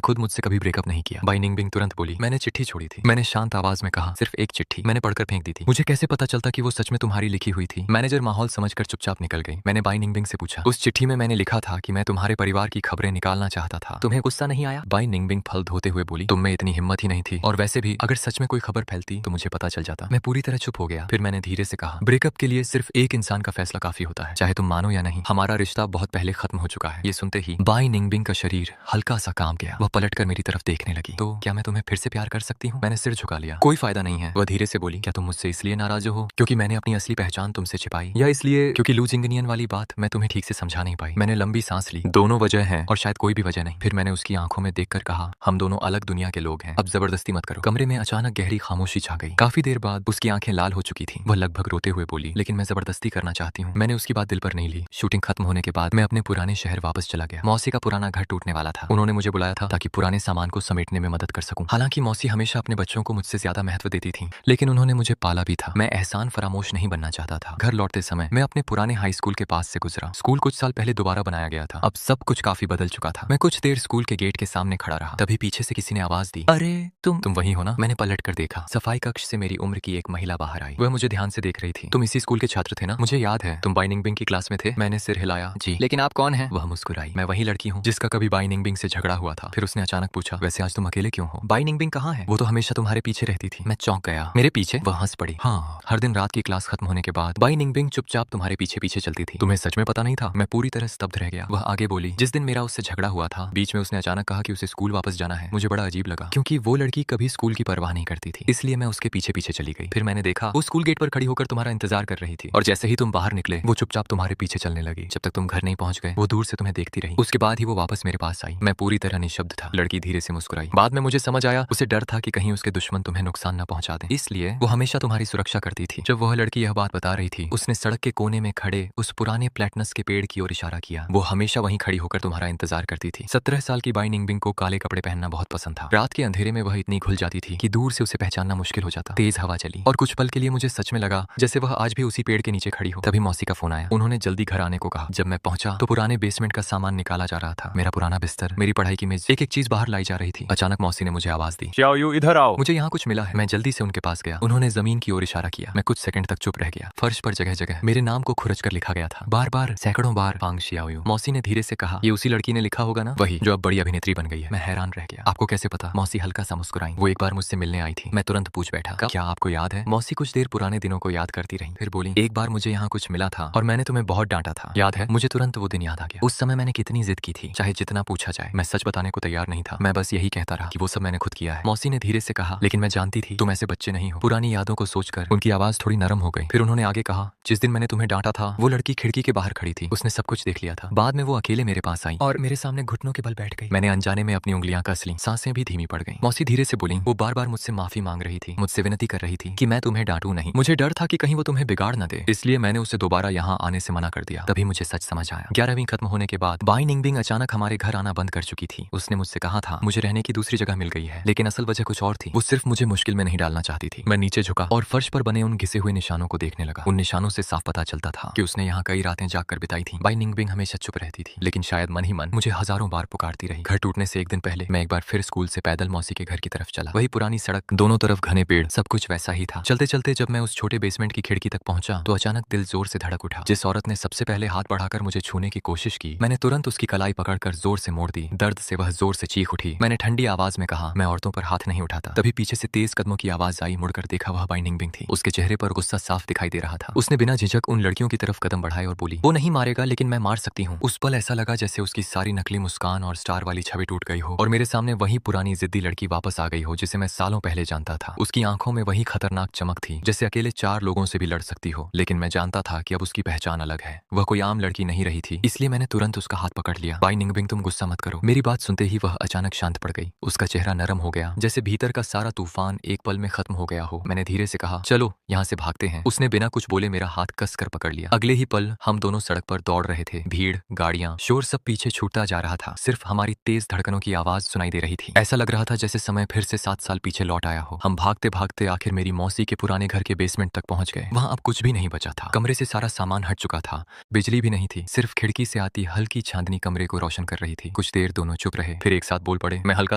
खुद मुझसे कभी ब्रेकअप नहीं किया। बाई निंगबिंग तुरंत बोली, मैंने चिट्ठी छोड़ी थी। मैंने शांत आवाज में कहा, सिर्फ एक चिट्ठी, मैंने पढ़कर फेंक दी थी। मुझे कैसे पता चलता कि वो सच में तुम्हारी लिखी हुई थी? मैनेजर माहौल समझकर चुपचाप निकल गई। मैंने बाई निंगबिंग से पूछा, उस चिट्ठी में मैंने लिखा था कि मैं तुम्हारे परिवार की खबरें निकालना चाहता था, तुम्हें गुस्सा नहीं आया? बाई निंगबिंग फल धोते हुए बोली, तुम में इतनी हिम्मत ही नहीं थी, और वैसे भी अगर सच में कोई खबर फैलती तो मुझे पता चल जाता। मैं पूरी तरह चुप हो गया। फिर मैंने धीरे से कहा, ब्रेकअप के लिए सिर्फ एक इंसान का फैसला काफी होता है, चाहे तुम मानो या नहीं। हमारा रिश्ता बहुत पहले खत्म हो चुका है। ये सुनते ही बाई निंगबिंग का शरीर हल्का सा कांप गया। वह पलटकर मेरी तरफ देखने लगी। तो क्या मैं तुम्हें फिर से प्यार कर सकती हूँ? मैंने सिर झुका लिया। कोई फायदा नहीं है। वह धीरे से बोली, क्या तुम मुझसे इसलिए नाराज हो क्योंकि मैंने अपनी असली पहचान तुमसे छिपाई, या इसलिए क्योंकि लू जिंगनियन वाली बात मैं तुम्हें ठीक से समझा नहीं पाई? मैंने लंबी सांस ली। दोनों वजह है और शायद कोई भी वजह नहीं। फिर मैंने उसकी आंखों में देखकर कहा, हम दोनों अलग दुनिया के लोग हैं, अब जबरदस्ती मत करो। कमरे में अचानक गहरी खामोशी छा गई। काफी देर बाद उसकी आंखें लाल हो चुकी थी। वह लगभग रोते हुए बोली, लेकिन मैं जबरदस्ती करना चाहती हूँ। मैंने उसकी बात दिल पर नहीं ली। शूटिंग खत्म होने के बाद मैं अपने पुराने शहर वापस चला गया। मौसी का पुराना घर टूटने वाला था। उन्होंने मुझे बुलाया था ताकि पुराने सामान को समेटने में मदद कर सकूं। हालांकि मौसी हमेशा अपने बच्चों को मुझसे ज्यादा महत्व देती थी, लेकिन उन्होंने मुझे पाला भी था। मैं एहसान फरामोश नहीं बनना चाहता था। घर लौटते समय मैं अपने पुराने हाई स्कूल के पास से गुजरा। स्कूल कुछ साल पहले दोबारा बनाया गया था। अब सब कुछ काफी बदल चुका था। मैं कुछ देर स्कूल के गेट के सामने खड़ा रहा। तभी पीछे से किसी ने आवाज दी, अरे तुम वही हो ना? मैंने पलट कर देखा। सफाई कक्ष से मेरी उम्र की एक महिला बाहर आई। वह मुझे ध्यान से देख रही थी। तुम इसी स्कूल के छात्र थे ना? मुझे याद है, तुम बाई निंगबिंग की क्लास में थे। मैंने सिर हिलाया, जी। लेकिन आप कौन हैं? वह मुस्कुराई, मैं वही लड़की हूँ जिसका कभी बाई निंगबिंग से झगड़ा हुआ था। फिर उसने अचानक पूछा, वैसे आज तुम अकेले क्यों हो? बाई निंगबिंग कहाँ है? वो तो हमेशा तुम्हारे पीछे रहती थी। मैं चौंक गया। मेरे पीछे? वह हंस पड़ी। हाँ, हर दिन रात की क्लास खत्म होने के बाद बाई निंगबिंग चुपचाप तुम्हारे पीछे पीछे चलती थी। तुम्हें सच में पता नहीं था? मैं पूरी तरह स्तब्ध रह गया। वह आगे बोली, जिस दिन मेरा उससे झगड़ा हुआ था, बीच में उसने अचानक कहा कि उसे स्कूल वापस जाना है। मुझे बड़ा अजीब लगा, क्योंकि वो लड़की कभी स्कूल की परवाह नहीं करती थी। इसलिए मैं उसके पीछे पीछे चली गई। फिर मैंने देखा वो स्कूल गेट पर खड़ी होकर तुम्हारा इंतजार कर रही थी, और जैसे ही तुम बाहर निकले वो चुपचाप तुम्हारे पीछे चलने लगी। जब तक तुम घर नहीं पहुंच गए वो दूर से तुम्हें देखती रही। उसके बाद ही वो वापस मेरे पास आई। मैं पूरी तरह निशब्द था। लड़की धीरे से मुस्कुराई। बाद में मुझे समझ आया, उसे डर था कि कहीं उसके दुश्मन तुम्हें नुकसान न पहुंचा दें, इसलिए वो हमेशा तुम्हारी सुरक्षा करती थी। जब वह लड़की यह बात बता रही थी, उसने सड़क के कोने में खड़े उस पुराने प्लेटनस के पेड़ की ओर इशारा किया। वो हमेशा वहीं खड़ी होकर तुम्हारा इंतजार करती थी। 17 साल की बाई निंगबिंग को काले कपड़े पहनना बहुत पसंद था। रात के अंधेरे में वह इतनी घुल जाती थी कि दूर से उसे पहचानना मुश्किल हो जाता। तेज हवा चली और कुछ पल के लिए मुझे सच में लगा जैसे वह आज भी उसी पेड़ के नीचे खड़ी हो। तभी मौसी का फोन आया। उन्होंने जल्दी घर आने को कहा। जब मैं पहुंचा तो पुराने बेसमेंट का सामान निकाला जा रहा था। मेरा पुराना बिस्तर, मेरी पढ़ाई की मेज, एक एक चीज बाहर लाई जा रही थी। अचानक मौसी ने मुझे आवाज दी, xiaoyu इधर आओ, मुझे यहाँ कुछ मिला है। मैं जल्दी से उनके पास गया। उन्होंने जमीन की ओर इशारा किया। मैं कुछ सेकंड तक चुप रह गया। फर्श पर जगह जगह मेरे नाम को खुरच कर लिखा गया था, बार बार, सैकड़ों बार, फांग xiaoyu। मौसी ने धीरे से कहा, ये उसी लड़की ने लिखा होगा ना? वही, जो अब बड़ी अभिनेत्री बन गई है। मैं हैरान रह गया। आपको कैसे पता? मौसी हल्का सा मुस्कुराई। वो एक बार मुझसे मिलने आई थी। मैं तुरंत पूछ बैठा, क्या आपको याद है? मौसी कुछ देर पुराने दिनों को याद करती रही, फिर बोली, एक बार मुझे यहाँ कुछ मिला था और मैंने तुम्हें बहुत डांटा था, याद है? मुझे तुरंत वो दिन याद आ गया। उस समय मैंने कितनी जिद की थी, चाहे जितना पूछा जाए। मैं सच बताने को तैयार नहीं था। मैं बस यही कहता रहा कि वो सब मैंने खुद किया है। मौसी ने धीरे से कहा, लेकिन मैं जानती थी तुम ऐसे बच्चे नहीं हो। पुरानी यादों को सोचकर उनकी आवाज थोड़ी नरम हो गई। फिर उन्होंने आगे कहा, जिस दिन मैंने तुम्हें डांटा था वो लड़की खिड़की के बाहर खड़ी थी। उसने सब कुछ देख लिया था। बाद में वो अकेले मेरे पास आई और मेरे सामने घुटनों के बल बैठ गई। मैंने अनजाने में अपनी उंगलियां कस ली। सांसें भी धीमी पड़ गईं। मौसी धीरे से बोली, वो बार बार मुझसे माफी मांग रही थी, मुझसे विनती कर रही थी कि मैं तुम्हें डांटू नहीं। मुझे डर था कि कहीं वो तुम्हें बिगाड़ न दे, इसलिए मैंने उसे दोबारा यहाँ आने से मना कर दिया। तभी मुझे सच समझ आया। 11वीं खत्म होने के बाद बाई निंगबिंग अचानक हमारे घर आना बंद कर चुकी थी। उसने मुझसे कहा था मुझे रहने की दूसरी जगह मिल गई है, लेकिन असल वजह कुछ और थी। वो सिर्फ मुझे मुश्किल में नहीं डालना चाहती थी। मैं नीचे झुका और फर्श पर बने उन घिसे हुए निशानों को देखने लगा। उन निशानों से साफ पता चलता था कि उसने यहाँ कई रातें जाग कर बिताई थी। बाई निंगबिंग हमेशा चुप रहती थी, लेकिन शायद मन ही मन मुझे हजारों बार पुकारती रही। घर टूटने से एक दिन पहले मैं एक बार फिर स्कूल से पैदल मौसी के घर की तरफ चला। वही पुरानी सड़क, दोनों तरफ घने पेड़, सब कुछ वैसा ही था। चलते चलते जब मैं उस छोटे बेसमेंट की खिड़की तक पहुंचा तो अचानक दिल जोर से धड़क उठा। जिस औरत ने सबसे पहले हाथ बढ़ाकर मुझे छूने की कोशिश की, मैंने तुरंत उसकी कलाई पकड़कर जोर से मोड़ दी। दर्द से वह जोर से चीख उठी। मैंने ठंडी आवाज में कहा, मैं औरतों पर हाथ नहीं उठाता। तभी पीछे से तेज कदमों की आवाज आई। मुड़कर देखा, वह बाई निंगबिंग थी। उसके चेहरे पर गुस्सा साफ दिखाई दे रहा था। उसने बिना झिझक उन लड़कियों की तरफ कदम बढ़ाए और बोली, वो नहीं मारेगा लेकिन मैं मार सकती हूँ। उस पल ऐसा लगा जैसे उसकी सारी नकली मुस्कान और स्टार वाली छवि टूट गई हो और मेरे सामने वही पुरानी जिद्दी लड़की वापस आ गई हो जिसे मैं सालों पहले जानता था। उसकी आंखों में वही खतरनाक चमक थी जैसे अकेले 4 लोगों से भी लड़ सकती हो। लेकिन मैं जानता था कि अब उसकी पहचान अलग है। वह कोई आम लड़की नहीं रही थी, इसलिए मैंने तुरंत उसका हाथ पकड़ लिया। बाई निंगबिंग, तुम गुस्सा मत करो। मेरी बात सुनते ही वह अचानक शांत पड़ गई। उसका चेहरा नरम हो गया, जैसे भीतर का सारा तूफान एक पल में खत्म हो गया हो। मैंने धीरे से कहा, चलो यहाँ से भागते हैं। उसने बिना कुछ बोले मेरा हाथ कस कर पकड़ लिया। अगले ही पल हम दोनों सड़क पर दौड़ रहे थे। भीड़, गाड़ियां, शोर सब पीछे छूटता जा रहा था। सिर्फ हमारी तेज धड़कनों की आवाज सुनाई दे रही थी। ऐसा लग रहा था जैसे समय फिर से 7 साल पीछे लौट आया हो। हम भागते भागते आखिर मेरी मौसी के पुराने घर के बेसमेंट तक पहुंच गए। वहां अब कुछ भी नहीं बचा था। कमरे से सारा सामान हट चुका था, बिजली भी नहीं थी, सिर्फ खिड़की से आती हल्की चांदनी कमरे को रोशन कर रही थी। कुछ देर दोनों चुप रहे, फिर एक साथ बोल पड़े। मैं हल्का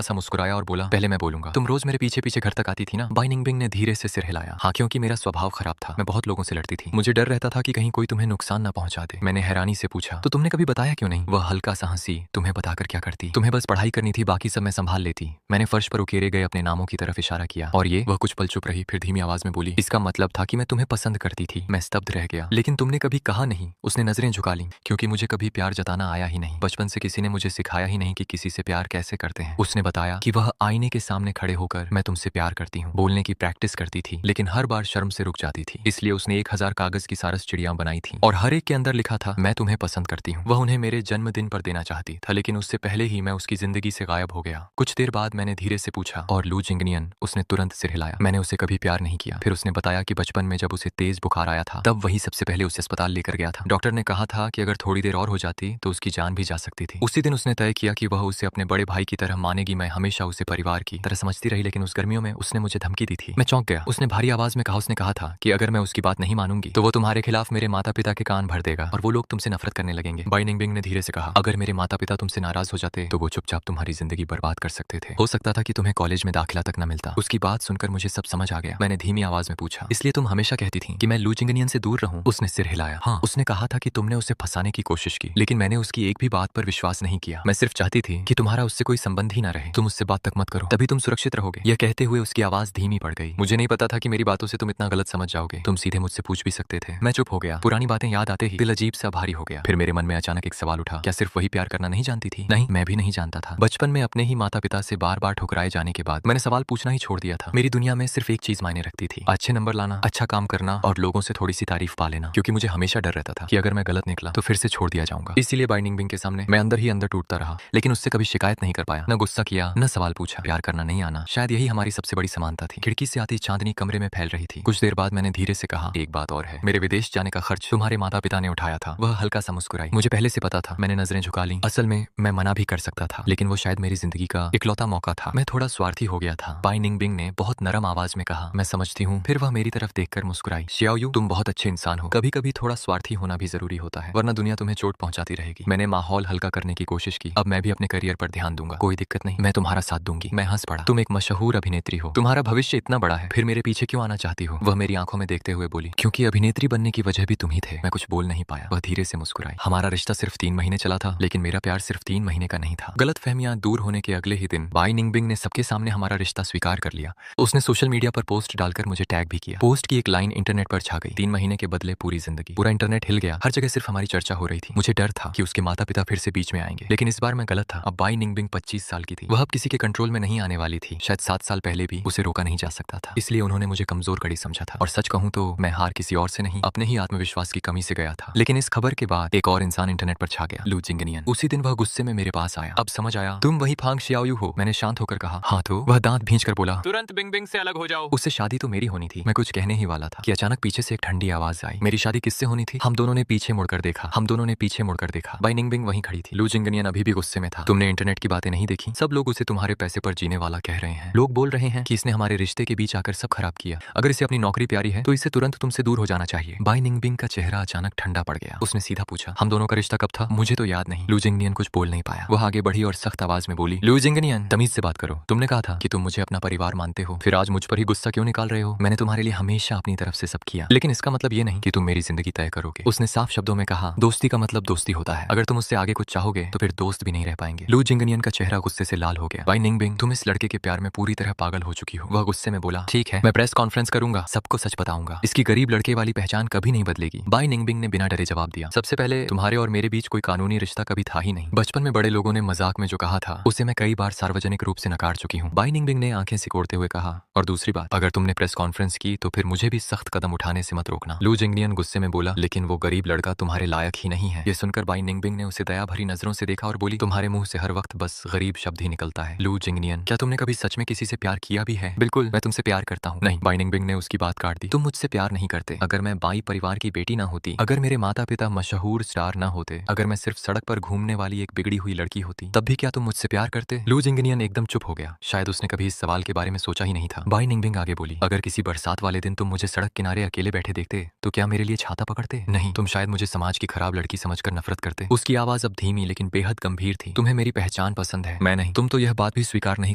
सा मुस्कुराया और बोला, पहले मैं बोलूंगा। तुम रोज मेरे पीछे पीछे घर तक आती थी ना? बाई निंगबिंग ने धीरे से सिर हिलाया। हाँ, क्योंकि मेरा स्वभाव खराब था। मैं बहुत लोगों से लड़ती थी। मुझे डर रहता था कि कहीं कोई तुम्हें नुकसान ना पहुंचा दे। मैंने हैरानी से पूछा, तो तुमने कभी बताया क्यों नहीं? वह हल्का सा हंसी। तुम्हें बताकर क्या करती? तुम्हें बस पढ़ाई करनी थी, बाकी सब मैं संभाल लेती। मैंने फर्श पर उकेरे गए अपने नामों की तरफ इशारा किया। और ये? वह कुछ पल चुप रही, फिर धीमी आवाज में बोली, इसका मतलब था कि मैं तुम्हें पसंद करती थी। मैं स्तब्ध रह गया। लेकिन तुमने कभी कहा नहीं। उसने नजरें झुका ली। क्योंकि मुझे कभी प्यार जताना आया ही नहीं। बचपन से किसी ने मुझे सिखाया ही नहीं कि किसी से प्यार कैसे करते हैं। उसने बताया कि वह आईने के सामने खड़े होकर मैं तुमसे प्यार करती हूँ बोलने की प्रैक्टिस करती थी, लेकिन हर बार शर्म से रुक जाती थी। इसलिए उसने 1000 कागज की सारस चिड़ियां बनाई थी और हर एक के अंदर लिखा था, मैं तुम्हें पसंद करती हूँ। वह उन्हें मेरे जन्मदिन पर देना चाहती था, लेकिन उससे पहले ही मैं उसकी जिंदगी से गायब हो गया। कुछ देर बाद मैंने धीरे से पूछा, और लू जिंगनियन? उसने तुरंत सिर हिलाया। मैंने उसे कभी प्यार नहीं किया। फिर उसने बताया कि बचपन में जब उसे तेज बुखार आया था, तब वही सबसे पहले उसे अस्पताल लेकर गया था। डॉक्टर ने कहा था कि अगर थोड़ी देर और हो जाती तो उसकी जान भी जा सकती थी। उसी दिन उसने तय किया कि वह उसे अपने बड़े भाई की तरह मानेगी। मैं हमेशा उसे परिवार की तरह समझती रही, लेकिन उस गर्मियों में उसने मुझे धमकी दी थी। मैं चौंक गया। उसने भारी आवाज में कहा, उसने कहा था कि अगर मैं उसकी बात नहीं मानूंगी तो वो तुम्हारे खिलाफ मेरे माता पिता के कान भर देगा और वो लोग तुमसे नफरत करने लगेंगे। बाई निंगबिंग ने धीरे से कहा, अगर मेरे माता पिता तुमसे नाराज हो जाते तो वो चुपचाप तुम्हारी जिंदगी बर्बाद कर सकते थे। हो सकता था कि तुम्हें कॉलेज में दाखिला तक न मिलता। उसकी बात सुनकर मुझे सब समझ आ गया। मैंने धीमी आवाज में पूछा, इसलिए तुम हमेशा कहती थी कि मैं लू जिंगनियन से दूर रहूं? उसने सिर हिलाया। हाँ, उसने कहा था कि तुमने उसे फंसाने की कोशिश की, लेकिन मैंने उसकी एक भी बात पर विश्वास नहीं किया। मैं सिर्फ चाहती थी कि तुम्हारा उससे कोई संबंध ही ना रहे। तुम उससे बात तक मत करो, तभी तुम सुरक्षित रहोगे। यह कहते हुए उसकी आवाज धीमी पड़ गई। मुझे नहीं पता था कि मेरी बातों से तुम इतना गलत समझ जाओगे। तुम सीधे मुझसे पूछ भी सकते थे। मैं चुप हो गया। पुरानी बातें याद आते ही दिल अजीब सा भारी हो गया। फिर मेरे मन में अचानक एक सवाल उठा, क्या सिर्फ वही प्यार करना नहीं जानती थी? नहीं, मैं भी नहीं जानता था। बचपन में अपने ही माता पिता से बार बार ठुकराए जाने के बाद मैंने सवाल पूछना ही छोड़ दिया था। मेरी दुनिया में सिर्फ एक चीज मायने रखती थी, अच्छे नंबर लाना, अच्छा काम करना और लोगों से थोड़ी सी तारीफ पा लेना। क्योंकि मुझे हमेशा डर रहता था कि अगर मैं गलत निकला तो फिर से छोड़ दिया जाऊंगा। इसीलिए बाई निंगबिंग के सामने मैं अंदर ही अंदर टूटता रहा, लेकिन उससे कभी शिकायत नहीं कर पाया, न गुस्सा किया, न सवाल पूछा। प्यार करना नहीं आना, शायद यही हमारी सबसे बड़ी समानता थी। खिड़की से आती चांदनी कमरे में फैल रही थी। कुछ देर बाद मैंने धीरे से कहा, एक बात और है, मेरे विदेश जाने का खर्च तुम्हारे माता पिता ने उठाया था। वह हल्का सा मुस्कुराई। मुझे पहले से पता था। मैंने नजरें झुका ली। असल में मैं मना भी कर सकता था, लेकिन वो शायद मेरी जिंदगी का इकलौता मौका था। मैं थोड़ा स्वार्थी हो गया था। बाई निंगबिंग ने बहुत नरम आवाज में कहा, मैं समझती हूँ। फिर वह मेरी तरफ देखकर मुस्कुराई। शियाओयू, तुम बहुत अच्छे इंसान हो। कभी कभी थोड़ा स्वार्थी होना भी जरूरी होता है, वरना दुनिया तुम्हें चोट पहुंचाती रहेगी। मैंने माहौल हल्का करने की कोशिश की। अब मैं भी अपने करियर पर ध्यान दूंगा। कोई दिक्कत नहीं, मैं तुम्हारा साथ दूंगी। मैं हंस पड़ा। तुम एक मशहूर अभिनेत्री हो, तुम्हारा भविष्य इतना बड़ा है, फिर मेरे पीछे क्यों आना चाहती हो? वह मेरी आंखों में देखते हुए बोली, क्योंकि अभिनेत्री बनने की वजह भी तुम ही थे। मैं कुछ बोल नहीं पाया। वह धीरे से मुस्कुराई। हमारा रिश्ता सिर्फ 3 महीने चला था, लेकिन मेरा प्यार सिर्फ 3 महीने का नहीं था। गलतफहमियां दूर होने के अगले ही दिन बाई निंगबिंग ने सबके सामने हमारा रिश्ता स्वीकार कर लिया। उसने सोशल मीडिया पर पोस्ट डालकर मुझे टैग भी किया। पोस्ट की एक लाइन इंटरनेट पर छा गई, 3 महीने के बदले पूरी जिंदगी। पूरा इंटरनेट हिल गया। हर जगह सिर्फ हमारी चर्चा हो रही थी। मुझे डर था कि उसके माता पिता फिर से बीच में आएंगे, लेकिन इस बार मैं गलत था। अब बाई निंगबिंग 25 साल की थी। वह अब किसी के कंट्रोल में नहीं आने वाली थी। शायद 7 साल पहले भी उसे रोका नहीं जा सकता था। इसलिए उन्होंने मुझे कमजोर कड़ी समझा था। और सच कहूं तो मैं हार किसी और से नहीं, अपने ही आत्मविश्वास की कमी से गया था। लेकिन इस खबर के बाद एक और इंसान इंटरनेट पर छा गया, लू जिंगनियन। उसी दिन वह गुस्से में मेरे पास आया। अब समझ आया, तुम वही फांग शियाओयू हो। मैंने शांत होकर कहा, हाँ तो? वह दांत भींचकर बोला, तुरंत बिंगबिंग से अलग हो जाओ। उससे शादी तो मेरी होनी थी। मैं कुछ कहने ही वाला था कि अचानक पीछे से एक ठंडी आवाज आई, मेरी शादी किससे होनी थी? हम दोनों ने पीछे मुड़कर देखा। बाई निंगबिंग वहीं खड़ी थी। लू जिंगनियन अभी भी गुस्से में था। तुमने इंटरनेट की बातें नहीं देखी? सब लोग उसे तुम्हारे पैसे पर जीने वाला कह रहे हैं। लोग बोल रहे हैं कि इसने हमारे रिश्ते के बीच आकर सब खराब किया। अगर इसे अपनी नौकरी प्यारी है तो इसे तुरंत तुमसे दूर हो जाना चाहिए। बाई निंगबिंग का चेहरा अचानक ठंडा पड़ गया। उसने सीधा पूछा, हम दोनों का रिश्ता कब था? मुझे तो याद नहीं। लू जिंगनियन कुछ बोल नहीं पाया। वह आगे बढ़ी और सख्त आवाज में बोली, लू जिंगनियन, तमीज से बात करो। तुमने कहा था कि तुम मुझे अपना परिवार मानते हो, फिर आज मुझ पर ही गुस्सा क्यों निकाल रहे हो? मैंने तुम्हारे लिए हमेशा अपनी तरफ से सब किया, लेकिन इसका मतलब ये नहीं कि तुम मेरी जिंदगी तय करोगे। उसने साफ शब्दों में कहा, दोस्ती का मतलब दोस्ती होता है। अगर तुम उससे आगे कुछ चाहोगे तो फिर दोस्त भी नहीं रह पाएंगे। लू जिंगनियन का चेहरा गुस्से से लाल हो गया। बाई निंगबिंग, तुम इस लड़के के प्यार में पूरी तरह पागल हो चुकी हो। वह गुस्से में बोला, ठीक है, मैं प्रेस कॉन्फ्रेंस करूंगा, सबको सच बताऊंगा। इसकी गरीब लड़के वाली पहचान कभी नहीं बदलेगी। बाई निंगबिंग ने बिना डरे जवाब दिया, सबसे पहले तुम्हारे और मेरे बीच कोई कानूनी रिश्ता कभी था ही नहीं। बचपन में बड़े लोगों ने मजाक में जो कहा था उसे मैं कई बार सार्वजनिक रूप से नकार चुकी हूँ। बाई निंगबिंग ने आंखें सिकोड़ते हुए कहा, और दूसरी बात, अगर तुमने प्रेस कॉन्फ्रेंस की तो फिर मुझे भी सख्त कदम उठाने से मत रोकना। लू जिंगनियन गुस्से में बोला, लेकिन वो गरीब लड़का तुम्हारे लायक ही नहीं है। ये सुनकर बाई निंगबिंग ने उसे दया भरी नजरों से देखा और बोली, तुम्हारे मुंह से हर वक्त बस गरीब शब्द ही निकलता है। लू जिंगनियन, क्या तुमने कभी सच में किसी से प्यार किया भी है? बिल्कुल, मैं तुमसे प्यार करता हूँ। नहीं, बाई निंगबिंग ने उसकी बात काट दी। तुम मुझसे प्यार नहीं करते। अगर मैं बाई परिवार की बेटी ना होती, अगर मेरे माता पिता मशहूर स्टार ना होते, अगर मैं सिर्फ सड़क पर घूमने वाली एक बिगड़ी हुई लड़की होती, तब भी क्या तुम मुझसे प्यार करते? लू जिंगनियन एकदम चुप हो गया। शायद उसने कभी इस सवाल के बारे में सोचा ही नहीं था। बाई निंगबिंग आगे बोली, अगर किसी बरसात वाले दिन तुम मुझे सड़क किनारे अकेले बैठे देखते तो क्या मेरे लिए छाता पकड़ते? नहीं, तुम शायद मुझे समाज की खराब लड़की समझकर नफरत करते। उसकी आवाज अब धीमी लेकिन बेहद गंभीर थी। तुम्हें मेरी पहचान पसंद है, मैं नहीं। तुम तो यह बात भी स्वीकार नहीं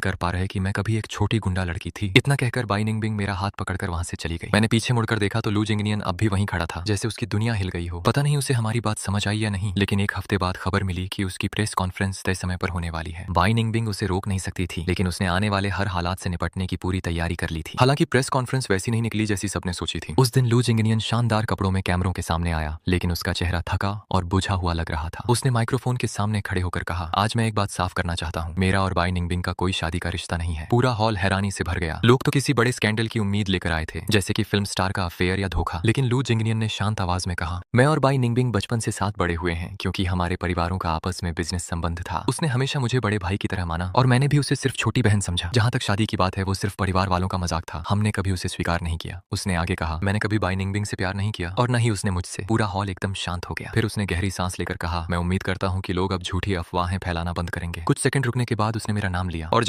कर पा रहे कि मैं कभी एक छोटी गुंडा लड़की थी। इतना कहकर बाई निंगबिंग मेरा हाथ पकड़कर वहां से चली गई। मैंने पीछे मुड़कर देखा तो लू जिंगनियन अब भी वहीं खड़ा था, जैसे उसकी दुनिया हिल गई हो। पता नहीं उसे हमारी बात समझ आई या नहीं, लेकिन एक हफ्ते बाद खबर मिली कि उसकी प्रेस कॉन्फ्रेंस तय समय पर होने वाली है। बाई निंगबिंग उसे रोक नहीं सकती थी, लेकिन उसने आने वाले हर हालात से निपटने की पूरी तैयारी कर ली थी। हालांकि प्रेस कॉन्फ्रेंस वैसी नहीं निकली जैसी सबने सोची थी। उस दिन लू जिंगनियन शानदार कपड़ों में कैमरों के सामने आया, लेकिन उसका चेहरा थका और बुझा हुआ लग रहा था। उसने माइक्रोफोन के सामने खड़े होकर कहा, आज मैं एक बात साफ करना चाहता हूँ, मेरा और बाई निंगबिंग का कोई शादी का रिश्ता नहीं है। पूरा हॉल हैरानी से भर गया। लोग तो किसी बड़े स्कैंडल की उम्मीद लेकर आए थे, जैसे कि फिल्म स्टार का अफेयर या धोखा। लेकिन लू जिंगनियन ने शांत आवाज में कहा, मैं और बाई निंगबिंग बचपन से साथ बड़े हुए हैं, क्योंकि हमारे परिवारों का आपस में बिजनेस संबंध था। उसने हमेशा मुझे बड़े भाई की तरह माना और मैंने भी उसे सिर्फ छोटी बहन समझा। जहां तक शादी की बात है, वो सिर्फ परिवार वालों का मजाक था। हमने कभी उसे स्वीकार नहीं किया। उसने आगे कहा, मैंने कभी बाई निंगबिंग से प्यार नहीं किया और न ही उसने मुझसे। पूरा हॉल एकदम शांत हो गया। फिर उसने गहरी सांस लेकर कहा, मैं उम्मीद करता हूँ कि लोग अब झूठी अफवाहें फैलाना बंद करेंगे। कुछ सेकंड रुकने के बाद उसने मेरा नाम लिया और